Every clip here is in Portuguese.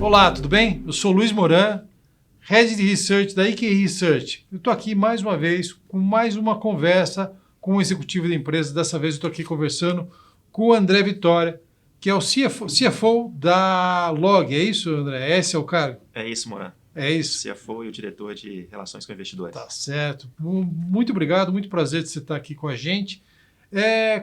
Olá, tudo bem? Eu sou Luiz Moran, Head de Research da IKEA Research. Eu estou aqui mais uma vez com mais uma conversa com o executivo da empresa. Dessa vez eu estou aqui conversando com o André Vitória, que é o CFO da Log. É isso, André? Esse é o cargo? É isso, Moran. É isso. CFO e o diretor de Relações com Investidores. Tá certo. Muito obrigado, muito prazer de você estar aqui com a gente.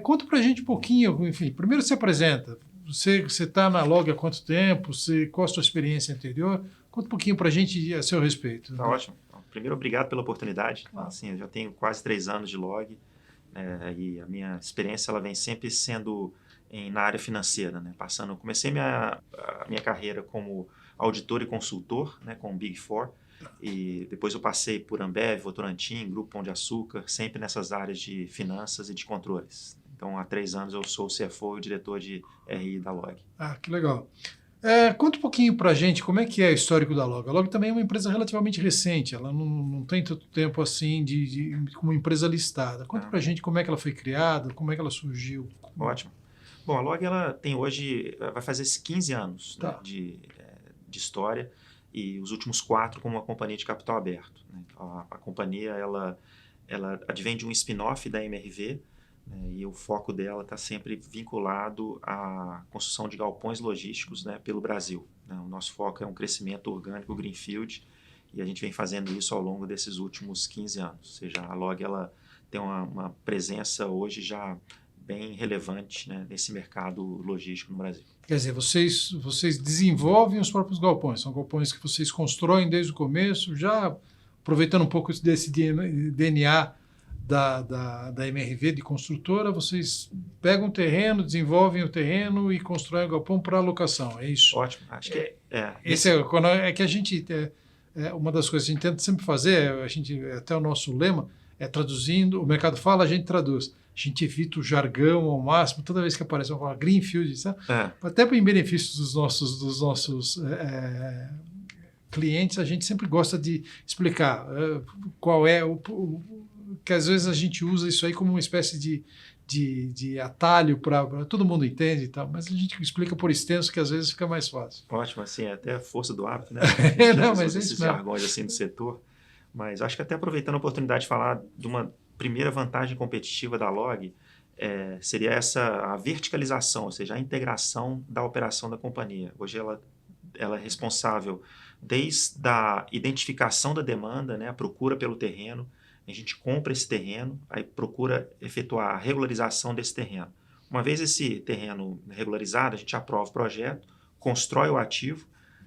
Conta pra gente um pouquinho, enfim, primeiro se apresenta. Você está na Log há quanto tempo? Qual a sua experiência anterior? Conta um pouquinho para a gente a seu respeito. Tá ótimo. Primeiro, obrigado pela oportunidade. Assim, eu já tenho quase 3 anos de Log e a minha experiência ela vem sempre sendo na área financeira. Né? Comecei a minha carreira como auditor e consultor, né, com o Big Four, e depois eu passei por Ambev, Votorantim, Grupo Pão de Açúcar, sempre nessas áreas de finanças e de controles. Então, há 3 anos eu sou o CFO e o diretor de RI da Log. Ah, que legal. Conta um pouquinho para a gente como é que é o histórico da Log. A Log também é uma empresa relativamente recente, ela não tem tanto tempo assim como empresa listada. Conta para a gente como é que ela foi criada, como é que ela surgiu. Ótimo. Bom, a Log ela tem hoje, vai fazer 15 anos Tá. Né, de história e os últimos 4 como uma companhia de capital aberto. Né? A companhia ela advém de um spin-off da MRV, né, e o foco dela está sempre vinculado à construção de galpões logísticos, né, pelo Brasil. Né? O nosso foco é um crescimento orgânico greenfield e a gente vem fazendo isso ao longo desses últimos 15 anos. Ou seja, a Log ela tem uma presença hoje já bem relevante, né, nesse mercado logístico no Brasil. Quer dizer, vocês desenvolvem os próprios galpões, são galpões que vocês constroem desde o começo, já aproveitando um pouco desse DNA da MRV de construtora, vocês pegam o terreno, desenvolvem o terreno e constroem o galpão para alocação, é isso? Ótimo, acho que que a gente, uma das coisas que a gente tenta sempre fazer, até o nosso lema, é traduzindo, o mercado fala, a gente traduz. A gente evita o jargão ao máximo, toda vez que aparece uma greenfield, sabe? Até em benefício dos nossos clientes, a gente sempre gosta de explicar qual é que às vezes a gente usa isso aí como uma espécie de atalho para todo mundo entende e tal, mas a gente explica por extenso que às vezes fica mais fácil. Ótimo, assim, até a força do hábito, né? Não, mas esses jargões assim do setor, mas acho que até aproveitando a oportunidade de falar de uma primeira vantagem competitiva da Log, seria a verticalização, ou seja, a integração da operação da companhia. Hoje ela é responsável desde a identificação da demanda, né, a procura pelo terreno, a gente compra esse terreno, aí procura efetuar a regularização desse terreno. Uma vez esse terreno regularizado, a gente aprova o projeto, constrói o ativo,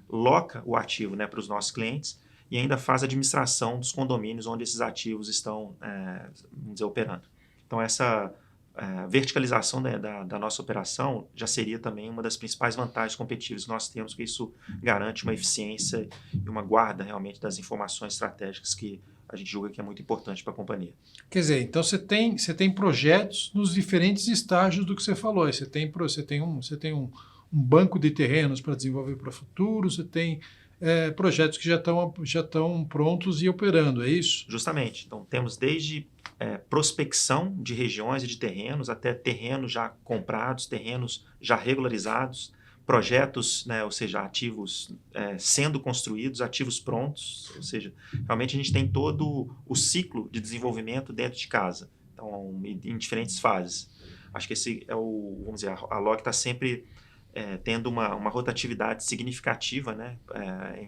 loca o ativo, né, para os nossos clientes e ainda faz a administração dos condomínios onde esses ativos estão, vamos dizer, operando. Então, essa verticalização da nossa operação já seria também uma das principais vantagens competitivas que nós temos, porque isso garante uma eficiência e uma guarda realmente das informações estratégicas que a gente julga que é muito importante para a companhia. Quer dizer, então você tem projetos nos diferentes estágios do que você falou. Você tem um banco de terrenos para desenvolver para o futuro, você tem projetos que já estão prontos e operando, é isso? Justamente. Então, temos desde prospecção de regiões e de terrenos, até terrenos já comprados, terrenos já regularizados, projetos, né, ou seja, ativos sendo construídos, ativos prontos, ou seja, realmente a gente tem todo o ciclo de desenvolvimento dentro de casa, então, em diferentes fases. Acho que esse vamos dizer, a Log está sempre tendo uma rotatividade significativa, né,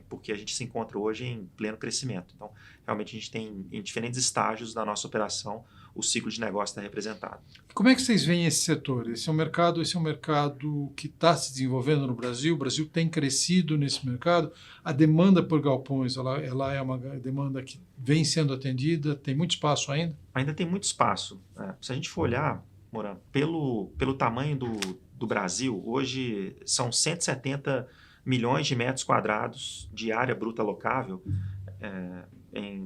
porque a gente se encontra hoje em pleno crescimento. Então, realmente a gente tem em diferentes estágios da nossa operação o ciclo de negócio está representado. Como é que vocês veem esse setor? Esse é um mercado que está se desenvolvendo no Brasil. O Brasil tem crescido nesse mercado. A demanda por galpões ela é uma demanda que vem sendo atendida. Tem muito espaço ainda? Ainda tem muito espaço. Se a gente for olhar, Moran, pelo tamanho do Brasil, hoje são 170 milhões de metros quadrados de área bruta locável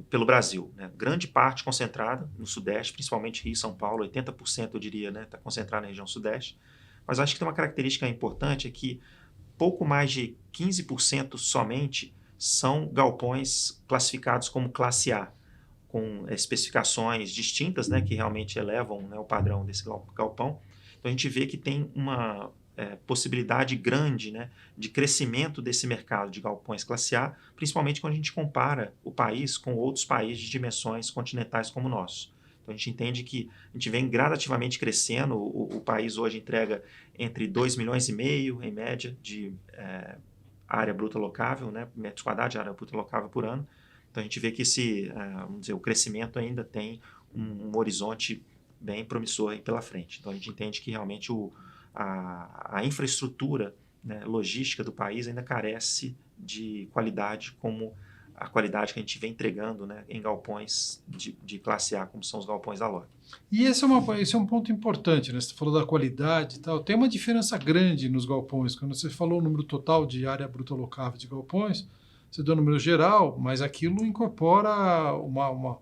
pelo Brasil. Né? Grande parte concentrada no Sudeste, principalmente Rio e São Paulo, 80% eu diria, né, está concentrado na região Sudeste. Mas acho que tem uma característica importante, é que pouco mais de 15% somente são galpões classificados como classe A, com especificações distintas, né, que realmente elevam, né, o padrão desse galpão. Então a gente vê que tem possibilidade grande, né, de crescimento desse mercado de galpões classe A, principalmente quando a gente compara o país com outros países de dimensões continentais como o nosso. Então, a gente entende que a gente vem gradativamente crescendo, o país hoje entrega entre 2,5 milhões, em média, de área bruta locável, né, metros quadrados de área bruta locável por ano. Então, a gente vê que vamos dizer, o crescimento ainda tem um horizonte bem promissor aí pela frente. Então, a gente entende que realmente a infraestrutura, né, logística do país ainda carece de qualidade como a qualidade que a gente vem entregando, né, em galpões de classe A, como são os galpões da LOG. E esse é um ponto importante, né? Você falou da qualidade e tal. Tem uma diferença grande nos galpões. Quando você falou o número total de área bruta locável de galpões, você deu o número geral, mas aquilo incorpora uma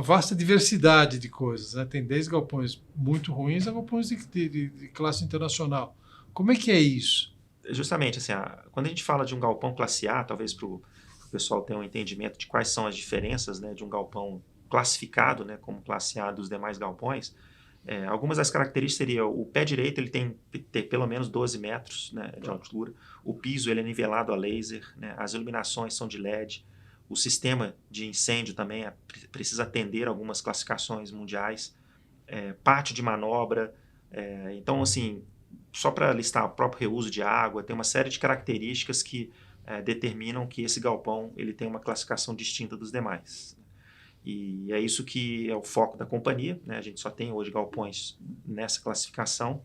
vasta diversidade de coisas, né? Tem desde galpões muito ruins a galpões de classe internacional. Como é que é isso? Justamente, assim, quando a gente fala de um galpão classe A, talvez para o pessoal ter um entendimento de quais são as diferenças, né, de um galpão classificado, né, como classe A dos demais galpões, algumas das características seriam o pé direito, ele tem que ter pelo menos 12 metros, né, de altura, o piso ele é nivelado a laser, né, as iluminações são de LED, o sistema de incêndio também precisa atender algumas classificações mundiais, pátio de manobra, então assim, só para listar o próprio reuso de água, tem uma série de características que determinam que esse galpão ele tem uma classificação distinta dos demais. E é isso que é o foco da companhia, né? A gente só tem hoje galpões nessa classificação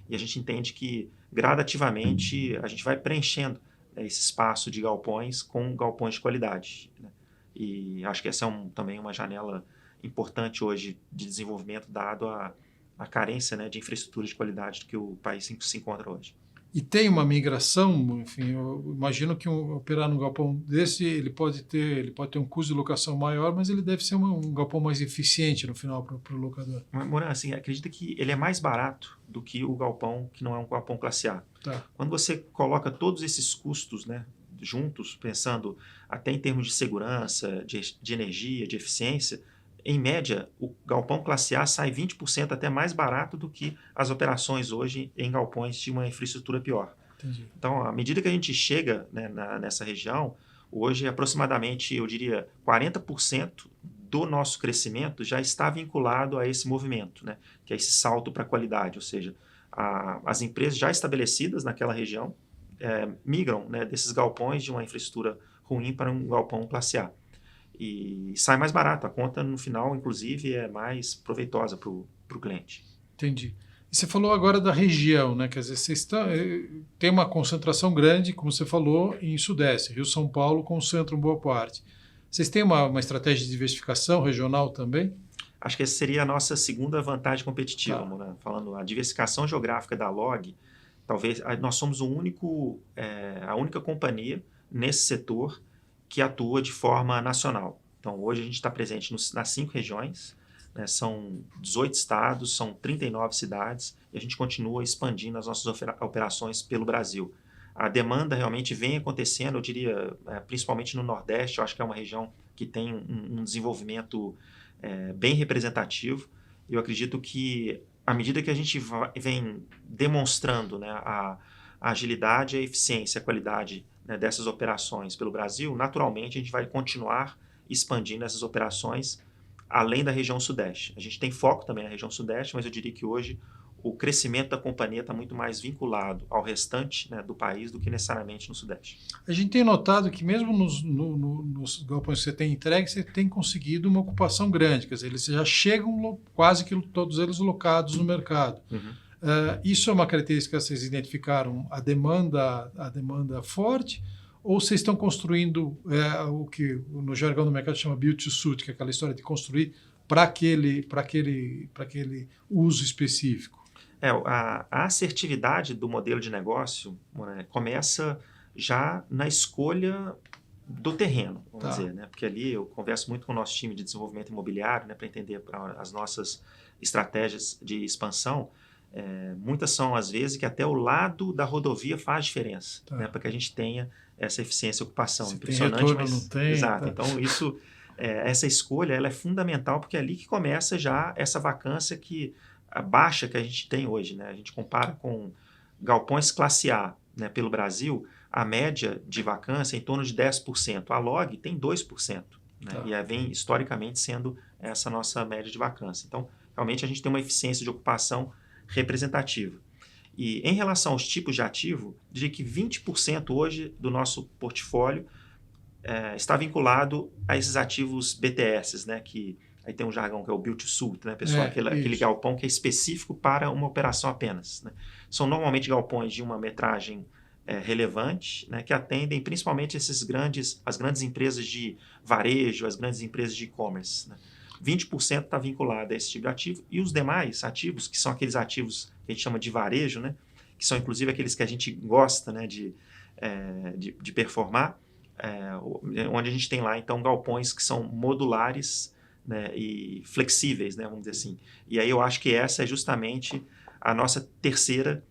e a gente entende que gradativamente a gente vai preenchendo, né, esse espaço de galpões com galpões de qualidade, né? E acho que essa é também uma janela importante hoje de desenvolvimento dado a carência, né, de infraestrutura de qualidade que o país se encontra hoje. E tem uma migração, enfim, eu imagino que operar num galpão desse, ele pode ter um custo de locação maior, mas ele deve ser um galpão mais eficiente no final para o locador. Moran, assim, acredita que ele é mais barato do que o galpão que não é um galpão classe A. Tá. Quando você coloca todos esses custos, né, juntos, pensando até em termos de segurança, de energia, de eficiência, em média, o galpão classe A sai 20% até mais barato do que as operações hoje em galpões de uma infraestrutura pior. Entendi. Então, à medida que a gente chega, né, nessa região, hoje aproximadamente, eu diria, 40% do nosso crescimento já está vinculado a esse movimento, né, que é esse salto para a qualidade, ou seja, as empresas já estabelecidas naquela região migram, né, desses galpões de uma infraestrutura ruim para um galpão classe A. E sai mais barato. A conta, no final, inclusive, é mais proveitosa para o cliente. Entendi. E você falou agora da região, né? Quer dizer, vocês tem uma concentração grande, como você falou, em Sudeste. Rio São Paulo concentram boa parte. Vocês têm uma estratégia de diversificação regional também? Acho que essa seria a nossa segunda vantagem competitiva, Tá. Moran. Falando a diversificação geográfica da LOG, talvez nós somos a única companhia nesse setor que atua de forma nacional. Então, hoje a gente está presente nas 5 regiões, né, são 18 estados, são 39 cidades, e a gente continua expandindo as nossas operações pelo Brasil. A demanda realmente vem acontecendo, eu diria, principalmente no Nordeste, eu acho que é uma região que tem um desenvolvimento bem representativo. Eu acredito que, à medida que a gente vem demonstrando, né, a agilidade, a eficiência, a qualidade, né, dessas operações pelo Brasil, naturalmente a gente vai continuar expandindo essas operações além da região Sudeste. A gente tem foco também na região Sudeste, mas eu diria que hoje o crescimento da companhia está muito mais vinculado ao restante, né, do país do que necessariamente no Sudeste. A gente tem notado que mesmo nos galpões que você tem entregue, você tem conseguido uma ocupação grande, quer dizer, eles já chegam quase que todos eles locados no mercado. Uhum. Isso é uma característica que vocês identificaram, a demanda forte, ou vocês estão construindo o que no jargão do mercado chama build to suit, que é aquela história de construir para aquele uso específico? A assertividade do modelo de negócio, né, começa já na escolha do terreno, vamos dizer, né? Porque ali eu converso muito com o nosso time de desenvolvimento imobiliário, né, para entender as nossas estratégias de expansão. Muitas são, às vezes, que até o lado da rodovia faz diferença, né, para que a gente tenha essa eficiência e ocupação. Se Impressionante, tem retorno, mas não tem. exato. Tá. Então, essa escolha ela é fundamental, porque é ali que começa já essa vacância que baixa que a gente tem hoje, né? A gente compara com galpões classe A, né, pelo Brasil, a média de vacância é em torno de 10%. A Log tem 2%. Né? Tá. E vem historicamente sendo essa nossa média de vacância. Então, realmente a gente tem uma eficiência de ocupação representativa. E em relação aos tipos de ativo, diria que 20% hoje do nosso portfólio está vinculado a esses ativos BTS, né? Que aí tem um jargão que é o Build to Suit, né, pessoal? Aquele galpão que é específico para uma operação apenas. Né? São normalmente galpões de uma metragem relevante, né, que atendem principalmente as grandes empresas de varejo, as grandes empresas de e-commerce. Né? 20% está vinculado a esse tipo de ativo, e os demais ativos, que são aqueles ativos que a gente chama de varejo, né, que são inclusive aqueles que a gente gosta, né, de performar, onde a gente tem lá então galpões que são modulares, né, e flexíveis, né, vamos dizer assim. E aí eu acho que essa é justamente a nossa terceira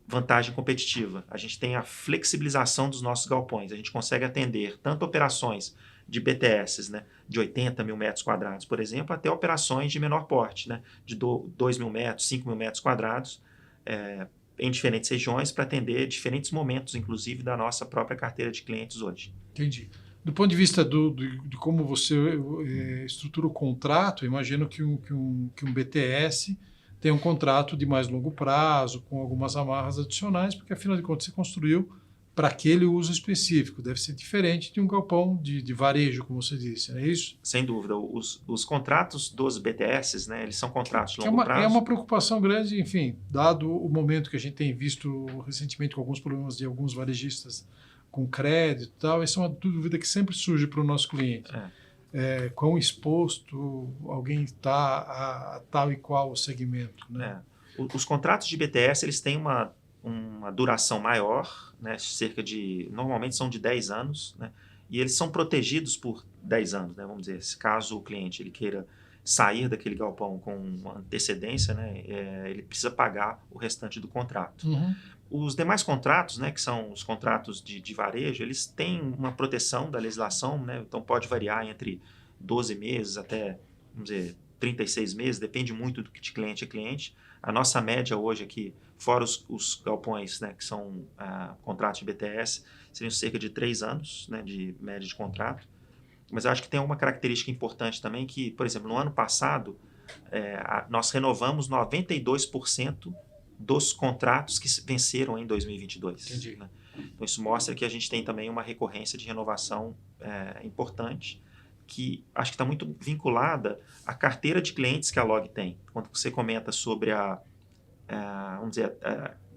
vantagem competitiva. A gente tem a flexibilização dos nossos galpões. A gente consegue atender tanto operações de BTS, né, de 80 mil metros quadrados, por exemplo, até operações de menor porte, né, de 2 mil metros, 5 mil metros quadrados, em diferentes regiões, para atender diferentes momentos, inclusive, da nossa própria carteira de clientes hoje. Entendi. Do ponto de vista de como você estrutura o contrato, imagino que um BTS tem um contrato de mais longo prazo, com algumas amarras adicionais, porque, afinal de contas, você construiu para aquele uso específico. Deve ser diferente de um galpão de varejo, como você disse, não é isso? Sem dúvida. Os contratos dos BTS, né, eles são contratos de longo prazo. É uma preocupação grande, enfim, dado o momento que a gente tem visto recentemente com alguns problemas de alguns varejistas com crédito e tal. Essa é uma dúvida que sempre surge para o nosso cliente. Quão exposto alguém está a tal e qual segmento. Né? Os contratos de BTS, eles têm uma duração maior, né, normalmente são de 10 anos, né, e eles são protegidos por 10 anos, né, vamos dizer, se caso o cliente ele queira sair daquele galpão com uma antecedência, né, ele precisa pagar o restante do contrato. Uhum. Os demais contratos, né, que são os contratos de varejo, eles têm uma proteção da legislação, né, então pode variar entre 12 meses até, vamos dizer, 36 meses, depende muito de cliente a cliente. A nossa média hoje aqui, fora os galpões, né, que são contratos de BTS, seriam cerca de 3 anos, né, de média de contrato. Mas eu acho que tem uma característica importante também que, por exemplo, no ano passado, nós renovamos 92% dos contratos que venceram em 2022. Entendi. Né? Então, isso mostra que a gente tem também uma recorrência de renovação importante, que acho que está muito vinculada à carteira de clientes que a Log tem. Quando você comenta sobre vamos dizer,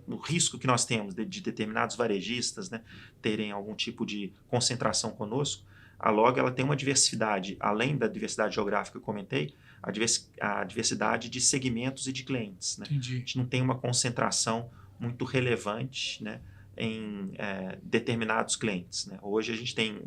o risco que nós temos de determinados varejistas, né, terem algum tipo de concentração conosco, a Log ela tem uma diversidade, além da diversidade geográfica que eu comentei, a diversidade de segmentos e de clientes. Né? Entendi. A gente não tem uma concentração muito relevante, né, em determinados clientes. Né? Hoje a gente tem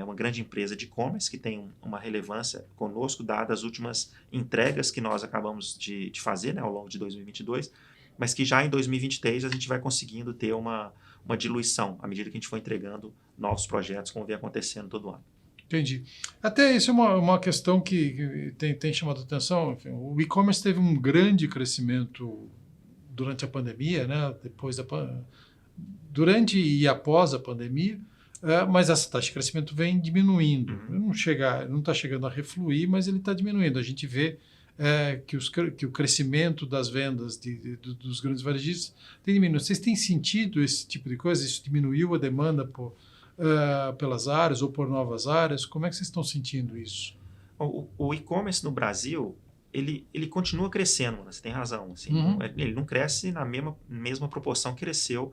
uma grande empresa de e-commerce que tem uma relevância conosco, dadas as últimas entregas que nós acabamos de fazer, né, ao longo de 2022, mas que já em 2023 a gente vai conseguindo ter uma diluição à medida que a gente for entregando novos projetos, como vem acontecendo todo ano. Entendi. Até isso é uma questão que tem chamado a atenção. Enfim, o e-commerce teve um grande crescimento durante a pandemia, né? Durante e após a pandemia, mas essa taxa de crescimento vem diminuindo. Não está chegando a refluir, mas ele está diminuindo. A gente vê que o crescimento das vendas dos grandes varejistas tem diminuído. Vocês têm sentido esse tipo de coisa? Isso diminuiu a demanda pelas áreas ou por novas áreas? Como é que vocês estão sentindo isso? O e-commerce no Brasil, ele continua crescendo, você tem razão. Assim, ele não cresce na mesma proporção que cresceu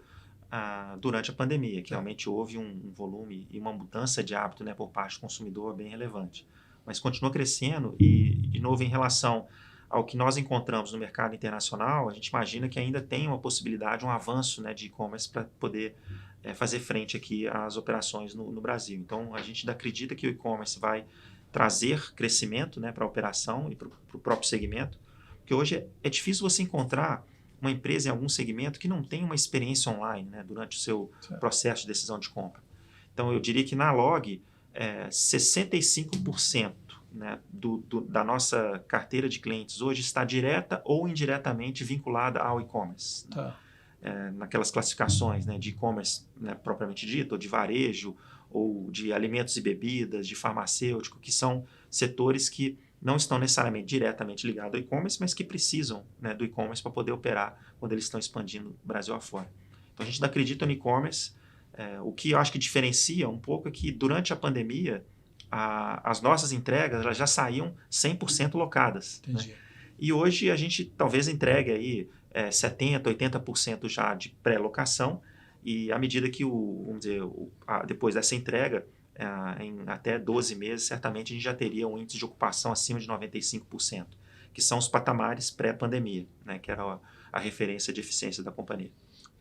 durante a pandemia, que realmente houve um volume e uma mudança de hábito, né, por parte do consumidor bem relevante. Mas continua crescendo e, de novo, em relação ao que nós encontramos no mercado internacional, a gente imagina que ainda tem uma possibilidade, um avanço, né, de e-commerce para poder fazer frente aqui às operações no Brasil. Então, a gente ainda acredita que o e-commerce vai trazer crescimento, né, para a operação e para o próprio segmento, porque hoje é difícil você encontrar uma empresa em algum segmento que não tem uma experiência online, né, durante o seu processo de decisão de compra. Então, eu diria que na Log, 65% né, da nossa carteira de clientes hoje está direta ou indiretamente vinculada ao e-commerce. Né? Tá. Naquelas classificações, né, de e-commerce, né, propriamente dito, ou de varejo, ou de alimentos e bebidas, de farmacêutico, que são setores que não estão necessariamente diretamente ligados ao e-commerce, mas que precisam, né, do e-commerce para poder operar quando eles estão expandindo o Brasil afora. Então a gente acredita no e-commerce. O que eu acho que diferencia um pouco é que durante a pandemia as nossas entregas elas já saíam 100% locadas. Entendi. Né? E hoje a gente talvez entregue aí 70%, 80% já de pré-locação, e à medida que vamos dizer, depois dessa entrega, em até 12 meses, certamente a gente já teria um índice de ocupação acima de 95%, que são os patamares pré-pandemia, né, que era a referência de eficiência da companhia.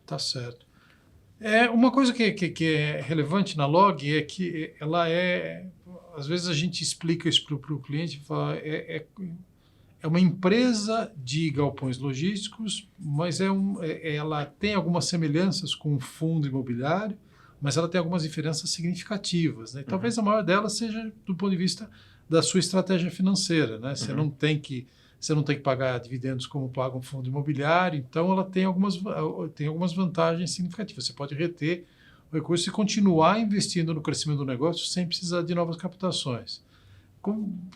Tá certo. Uma coisa que é relevante na Log é que ela às vezes a gente explica isso para o cliente, fala, é uma empresa de galpões logísticos, mas ela tem algumas semelhanças com um fundo imobiliário, mas ela tem algumas diferenças significativas. Né? Talvez a maior delas seja do ponto de vista da sua estratégia financeira. Né? Você não tem que pagar dividendos como paga um fundo imobiliário, então ela tem algumas vantagens significativas. Você pode reter o recurso e continuar investindo no crescimento do negócio sem precisar de novas captações.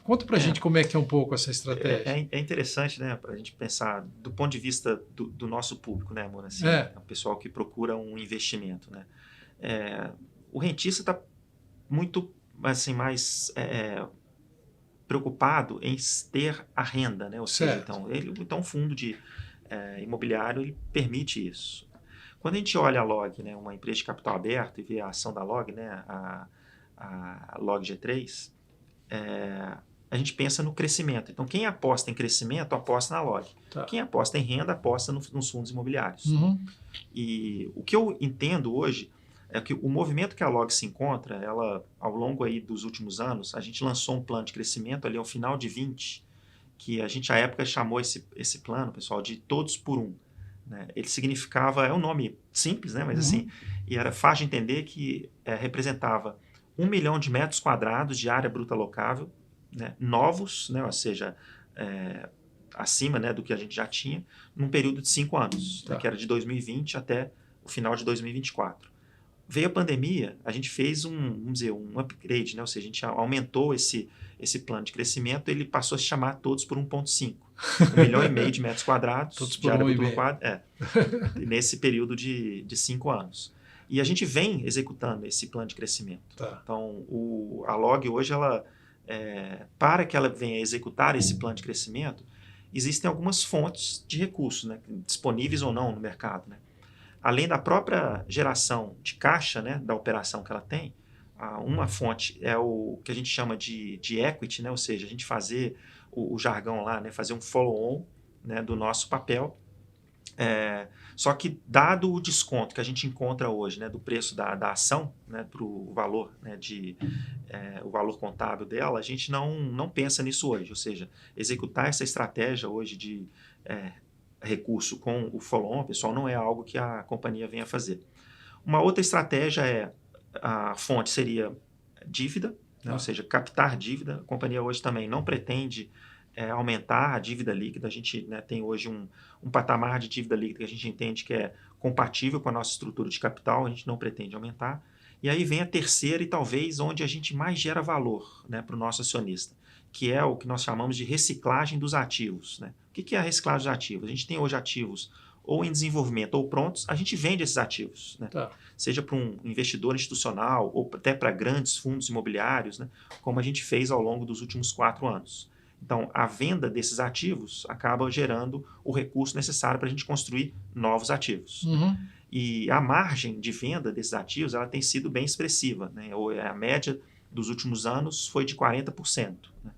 Conta para a gente como é que é um pouco essa estratégia. É interessante, né, para a gente pensar do ponto de vista do nosso público, né, amor? Assim, o pessoal que procura um investimento. Né? O rentista está muito assim, mais preocupado em ter a renda, né? Ou seja, então um fundo de imobiliário ele permite isso. Quando a gente olha a Log, né, uma empresa de capital aberto, e vê a ação da Log, né, a Log G3, a gente pensa no crescimento. Então, quem aposta em crescimento, aposta na Log. Tá. Quem aposta em renda, aposta nos fundos imobiliários. E o que eu entendo hoje é que o movimento que a Log se encontra, ela, ao longo aí dos últimos anos, a gente lançou um plano de crescimento ali ao final de 20, que a gente, à época, chamou esse plano, pessoal, de Todos por Um. Né? Ele significava, é um nome simples, né? Mas assim, e era fácil de entender que representava 1 milhão de metros quadrados de área bruta locável, né? Novos, né? Ou seja, acima, né, do que a gente já tinha, num período de 5 anos, tá. Né? Que era de 2020 até o final de 2024. Veio a pandemia, a gente fez vamos dizer, um upgrade, né? Ou seja, a gente aumentou esse plano de crescimento, ele passou a se chamar Todos por 1,5. 1,5 milhão de metros quadrados todos de área bruta locável, nesse período de 5 anos. E a gente vem executando esse plano de crescimento. Tá. Então, a Log hoje, para que ela venha executar esse plano de crescimento, existem algumas fontes de recursos, né? Disponíveis ou não no mercado, né? Além da própria geração de caixa, né, da operação que ela tem, uma fonte é o que a gente chama de equity, né, ou seja, a gente fazer o jargão lá, né, fazer um follow-on, né, do nosso papel. Só que, dado o desconto que a gente encontra hoje, né, do preço da ação, né, para o valor, né, o valor contábil dela, a gente não pensa nisso hoje. Ou seja, executar essa estratégia hoje de recurso com o follow-on, pessoal, não é algo que a companhia venha fazer. Uma outra estratégia a fonte seria dívida, né? Ou seja, captar dívida. A companhia hoje também não pretende aumentar a dívida líquida. A gente, né, tem hoje um patamar de dívida líquida que a gente entende que é compatível com a nossa estrutura de capital, a gente não pretende aumentar. E aí vem a terceira e talvez onde a gente mais gera valor, né, para o nosso acionista, que é o que nós chamamos de reciclagem dos ativos. Né? O que é a reciclagem dos ativos? A gente tem hoje ativos ou em desenvolvimento ou prontos, a gente vende esses ativos. Né? Tá. Seja para um investidor institucional ou até para grandes fundos imobiliários, né? Como a gente fez ao longo dos últimos 4 anos. Então, a venda desses ativos acaba gerando o recurso necessário para a gente construir novos ativos. E a margem de venda desses ativos ela tem sido bem expressiva. Né? A média dos últimos anos foi de 40%. Né?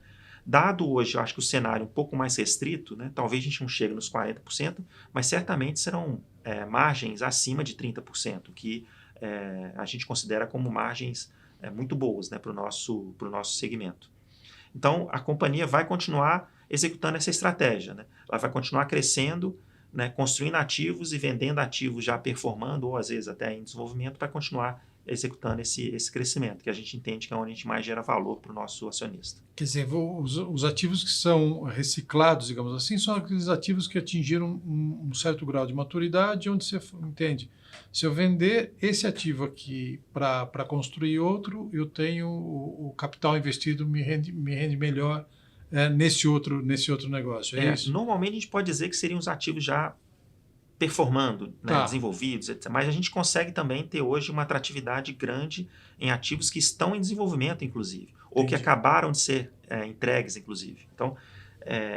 Dado hoje, eu acho que o cenário um pouco mais restrito, né? Talvez a gente não chegue nos 40%, mas certamente serão margens acima de 30%, que a gente considera como margens muito boas, né, para o nosso segmento. Então, a companhia vai continuar executando essa estratégia. Né? Ela vai continuar crescendo, né, construindo ativos e vendendo ativos já performando, ou às vezes até em desenvolvimento, para continuar executando esse crescimento, que a gente entende que é onde a gente mais gera valor para o nosso acionista. Quer dizer, os ativos que são reciclados, digamos assim, são aqueles ativos que atingiram um certo grau de maturidade, onde você entende, se eu vender esse ativo aqui para construir outro, eu tenho o capital investido me rende melhor nesse outro negócio, é isso? Normalmente a gente pode dizer que seriam os ativos já performando, né, desenvolvidos, etc. Mas a gente consegue também ter hoje uma atratividade grande em ativos que estão em desenvolvimento, inclusive, ou que acabaram de ser entregues, inclusive. Então,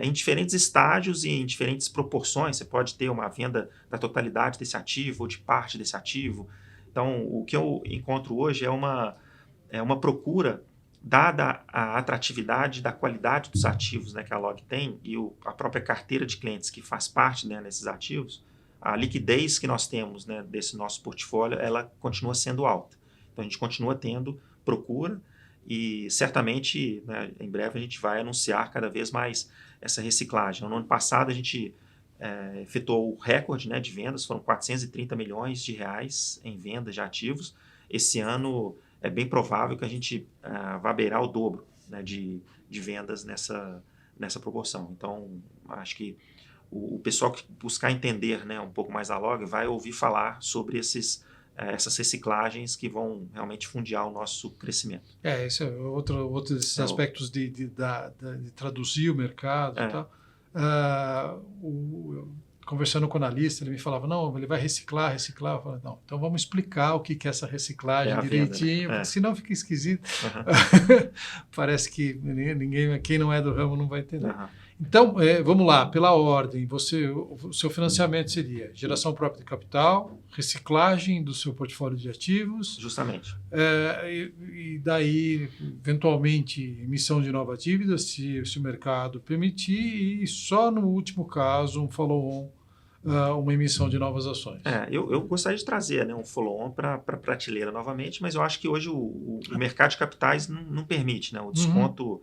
em diferentes estágios e em diferentes proporções, você pode ter uma venda da totalidade desse ativo ou de parte desse ativo. Então, o que eu encontro hoje é uma procura, dada a atratividade da qualidade dos ativos, né, que a Log tem e a própria carteira de clientes que faz parte, né, desses ativos, a liquidez que nós temos, né, desse nosso portfólio, ela continua sendo alta. Então, a gente continua tendo procura e certamente, né, em breve a gente vai anunciar cada vez mais essa reciclagem. No ano passado a gente efetuou o recorde, né, de vendas, foram 430 milhões de reais em vendas de ativos. Esse ano é bem provável que a gente vá beirar o dobro, né, de vendas nessa proporção. Então, acho que o pessoal que buscar entender, né, um pouco mais a Log vai ouvir falar sobre essas reciclagens que vão realmente fundiar o nosso crescimento. Esse é outro desses aspectos de traduzir o mercado e tal. Conversando com o analista, ele me falava, não, ele vai reciclar. Eu falava, não, então vamos explicar o que é essa reciclagem direitinho, venda, né? Senão fica esquisito. Parece que quem não é do ramo não vai entender. Então, vamos lá, pela ordem. O seu financiamento seria geração própria de capital, reciclagem do seu portfólio de ativos. Justamente. E daí, eventualmente, emissão de nova dívida, se o mercado permitir, e só no último caso, um follow-on, uma emissão de novas ações. Eu gostaria de trazer, né, um follow-on para a prateleira novamente, mas eu acho que hoje o mercado de capitais não permite, né, o desconto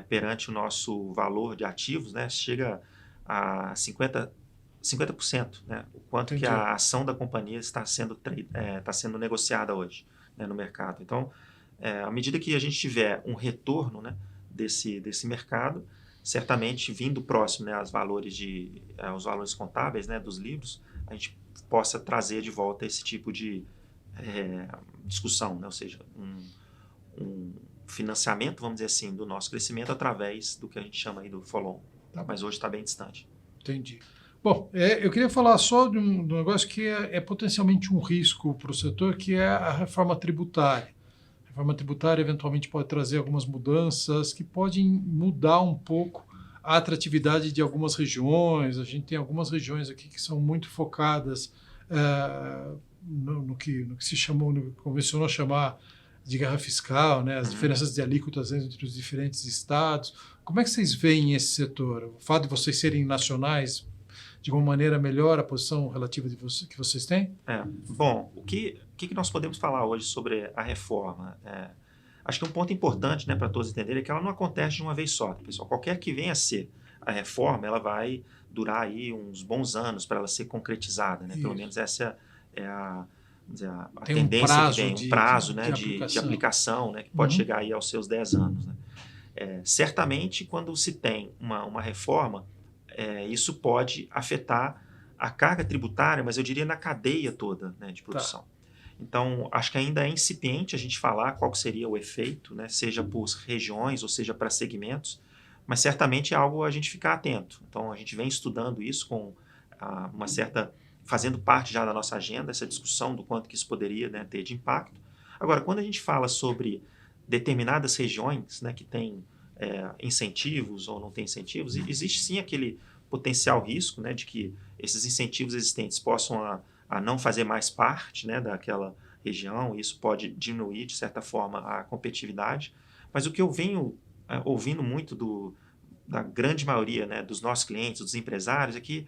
perante o nosso valor de ativos, né, chega a 50%, né, o quanto que a ação da companhia está sendo negociada hoje, né, no mercado. Então, à medida que a gente tiver um retorno, né, desse mercado, certamente vindo próximo, né, aos valores contábeis, né, dos livros, a gente possa trazer de volta esse tipo de discussão, né, ou seja, um financiamento, vamos dizer assim, do nosso crescimento através do que a gente chama aí do follow-on. Mas hoje está bem distante. Entendi. Bom, eu queria falar só de um negócio que é potencialmente um risco para o setor, que é a reforma tributária. A reforma tributária eventualmente pode trazer algumas mudanças que podem mudar um pouco a atratividade de algumas regiões. A gente tem algumas regiões aqui que são muito focadas no que se convencionou chamar de guerra fiscal, né? As diferenças de alíquotas entre os diferentes estados. Como é que vocês veem esse setor? O fato de vocês serem nacionais, de alguma maneira, melhora a posição relativa que vocês têm? Bom, o que nós podemos falar hoje sobre a reforma? Acho que um ponto importante, né, para todos entenderem é que ela não acontece de uma vez só, pessoal. Qualquer que venha a ser a reforma, ela vai durar aí uns bons anos para ela ser concretizada, né? Pelo menos essa é a tendência que tem, um prazo de aplicação, né, que pode chegar aí aos seus 10 anos. Né? Certamente, quando se tem uma reforma, isso pode afetar a carga tributária, mas eu diria na cadeia toda, né, de produção. Então, acho que ainda é incipiente a gente falar qual seria o efeito, né, seja por regiões ou seja para segmentos, mas certamente é algo a gente ficar atento. Então, a gente vem estudando isso com uma certa... fazendo parte já da nossa agenda, essa discussão do quanto que isso poderia, né, ter de impacto. Agora, quando a gente fala sobre determinadas regiões, né, que têm incentivos ou não têm incentivos, existe sim aquele potencial risco, né, de que esses incentivos existentes possam a não fazer mais parte, né, daquela região, e isso pode diminuir, de certa forma, a competitividade. Mas o que eu venho ouvindo muito da grande maioria, né, dos nossos clientes, dos empresários, é que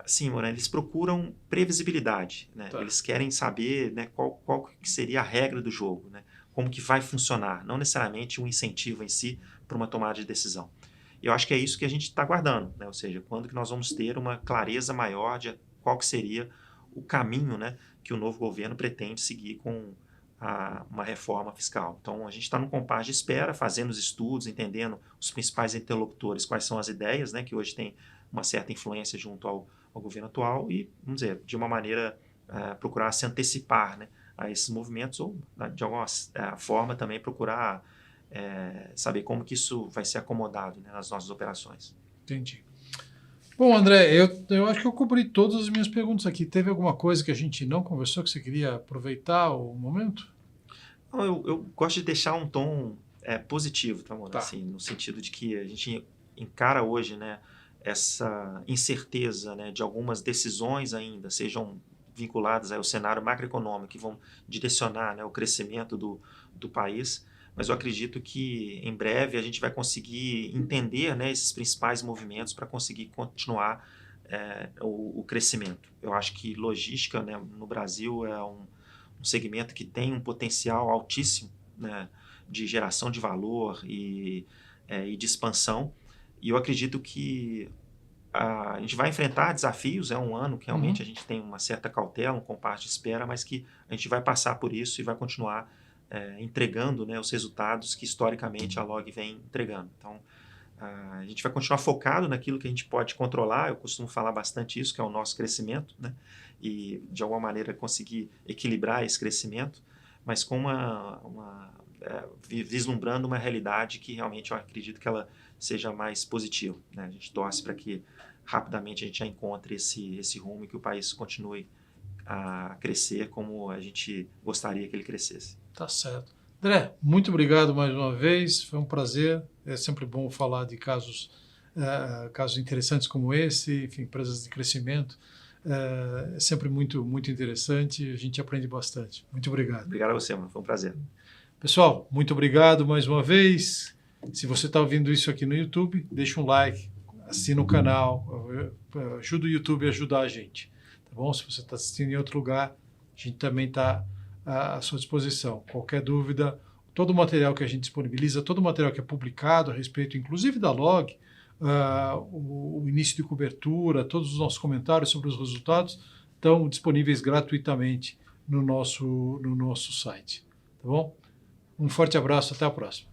sim, Morán, eles procuram previsibilidade, né? Eles querem saber, né, qual que seria a regra do jogo, né? Como que vai funcionar, não necessariamente um incentivo em si para uma tomada de decisão. E eu acho que é isso que a gente está aguardando, né? Ou seja, quando que nós vamos ter uma clareza maior de qual que seria o caminho, né, que o novo governo pretende seguir com uma reforma fiscal. Então, a gente está num compasso de espera, fazendo os estudos, entendendo os principais interlocutores, quais são as ideias, né, que hoje tem uma certa influência junto ao governo atual e, vamos dizer, de uma maneira, procurar se antecipar, né, a esses movimentos ou, de alguma forma, também procurar saber como que isso vai ser acomodado, né, nas nossas operações. Entendi. Bom, André, eu acho que eu cobri todas as minhas perguntas aqui. Teve alguma coisa que a gente não conversou que você queria aproveitar o momento? Eu gosto de deixar um tom positivo, tá, amor? Tá. Assim, no sentido de que a gente encara hoje, né, essa incerteza, né, de algumas decisões ainda, sejam vinculadas ao cenário macroeconômico, que vão direcionar, né, o crescimento do país, mas eu acredito que em breve a gente vai conseguir entender, né, esses principais movimentos para conseguir continuar o crescimento. Eu acho que logística, né, no Brasil é um segmento que tem um potencial altíssimo, né, de geração de valor e de expansão. E eu acredito que a gente vai enfrentar desafios, é um ano que realmente a gente tem uma certa cautela, um compasso de espera, mas que a gente vai passar por isso e vai continuar entregando, né, os resultados que historicamente a Log vem entregando. Então, a gente vai continuar focado naquilo que a gente pode controlar, eu costumo falar bastante isso, que é o nosso crescimento, né? E de alguma maneira conseguir equilibrar esse crescimento, mas com vislumbrando uma realidade que realmente eu acredito que ela seja mais positiva, né? A gente torce para que rapidamente a gente já encontre esse rumo e que o país continue a crescer como a gente gostaria que ele crescesse. Tá certo. André, muito obrigado mais uma vez, foi um prazer. É sempre bom falar de casos interessantes como esse, enfim, empresas de crescimento. É sempre muito, muito interessante, a gente aprende bastante. Muito obrigado. Obrigado a você, mano. Foi um prazer. Pessoal, muito obrigado mais uma vez. Se você está ouvindo isso aqui no YouTube, deixa um like, assina o canal, ajuda o YouTube a ajudar a gente. Tá bom? Se você está assistindo em outro lugar, a gente também está à sua disposição. Qualquer dúvida, todo o material que a gente disponibiliza, todo o material que é publicado a respeito, inclusive da Log, o início de cobertura, todos os nossos comentários sobre os resultados estão disponíveis gratuitamente no nosso site. Tá bom? Um forte abraço, até a próxima.